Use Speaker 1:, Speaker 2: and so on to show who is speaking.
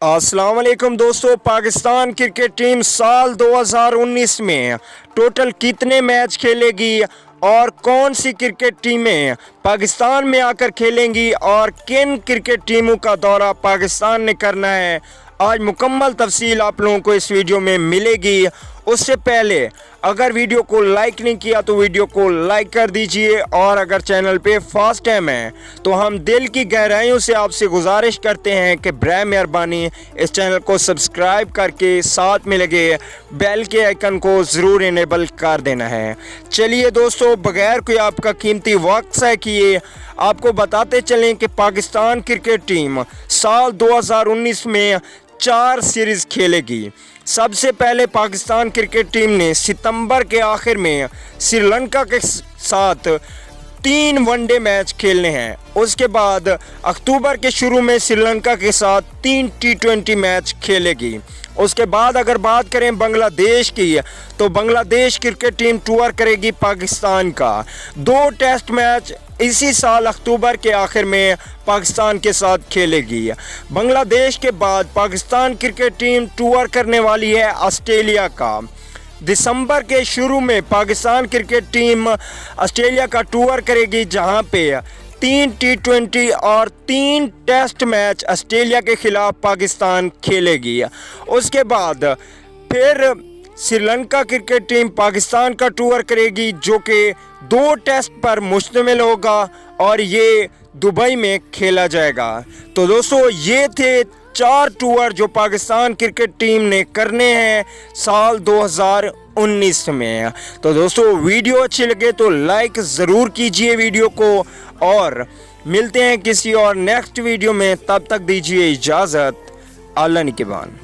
Speaker 1: अस्सलाम वालेकुम दोस्तों। पाकिस्तान क्रिकेट टीम साल 2019 में टोटल कितने मैच खेलेगी और कौन सी क्रिकेट टीमें पाकिस्तान में आकर खेलेंगी और किन क्रिकेट टीमों का दौरा पाकिस्तान ने करना है, आज मुकम्मल तफसील आप लोगों को इस वीडियो में मिलेगी। उससे पहले अगर वीडियो को लाइक नहीं किया तो वीडियो को लाइक कर दीजिए, और अगर चैनल पे फर्स्ट टाइम है तो हम दिल की गहराइयों से आपसे गुजारिश करते हैं कि बराए मेहरबानी इस चैनल को सब्सक्राइब करके साथ में लगे बेल के आइकन को ज़रूर इनेबल कर देना है। चलिए दोस्तों, बगैर कोई आपका कीमती वक्त ज़ाया किए आपको बताते चलें कि पाकिस्तान क्रिकेट टीम साल 2019 में 4 सीरीज़ खेलेगी। सबसे पहले पाकिस्तान क्रिकेट टीम ने सितंबर के आखिर में श्रीलंका के साथ 3 वनडे मैच खेलने हैं। उसके बाद अक्टूबर के शुरू में श्रीलंका के साथ 3 टी20 मैच खेलेगी। उसके बाद अगर बात करें बांग्लादेश की, तो बांग्लादेश क्रिकेट टीम टूर करेगी पाकिस्तान का। 2 टेस्ट मैच इसी साल अक्टूबर के आखिर में पाकिस्तान के साथ खेलेगी। बांग्लादेश के बाद पाकिस्तान क्रिकेट टीम टूर करने वाली है ऑस्ट्रेलिया का। दिसंबर के शुरू में पाकिस्तान क्रिकेट टीम ऑस्ट्रेलिया का टूर करेगी, जहां पे 3 टी20 और 3 टेस्ट मैच ऑस्ट्रेलिया के खिलाफ पाकिस्तान खेलेगी। उसके बाद फिर श्रीलंका क्रिकेट टीम पाकिस्तान का टूर करेगी, जो कि 2 टेस्ट पर मुश्तमिल होगा और ये दुबई में खेला जाएगा। तो दोस्तों, ये थे 4 टूर जो पाकिस्तान क्रिकेट टीम ने करने हैं साल 2019 में। तो दोस्तों, वीडियो अच्छी लगे तो लाइक ज़रूर कीजिए वीडियो को, और मिलते हैं किसी और नेक्स्ट वीडियो में। तब तक दीजिए इजाज़त। अल्लाह निगहबान।